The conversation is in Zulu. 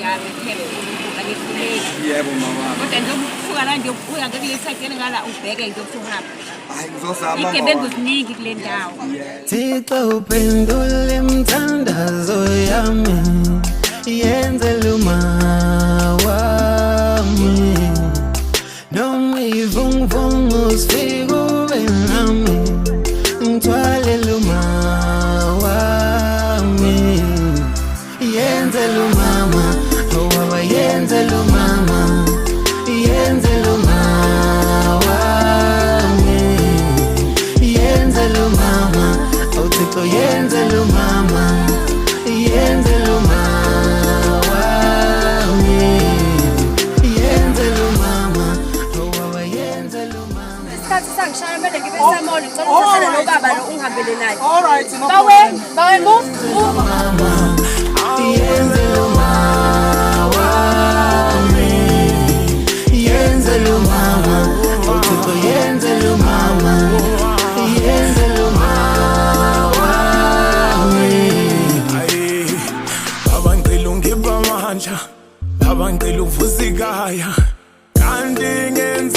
Ya ngithembe uNkulunkulu angikhuleki. Yebo mama. Kodwa njengokusuka la nje uya ngekule side ngala ubheke nje ukuhamba. Hayi ngizozama mama. Igebengu ziningi kule ndawo. Thixo uphendule imithandazo yami, yenzele uma wami, noma ivunguvungu usifike ube nami, ngithwalele uma wami, yenzele umama, oh baba yenzele umama, yenzele uma wami, yenzele umama, oh Thixo yenzele umama, yenzele umama wami, yenzele umama, oh baba yenzele umama. Isikhathi sangishaya manje ngibe semoli ngicela ukuthathela lo baba lo ungihambele naye. All right, no Bawe move. Mama, yenzele umama wami, yenzele umama, oh Thixo yenzele umama, yenzele umama wami. Baba ngicela ungiphe amandla, baba ngicela uvusa ikhaya, kanti ngenza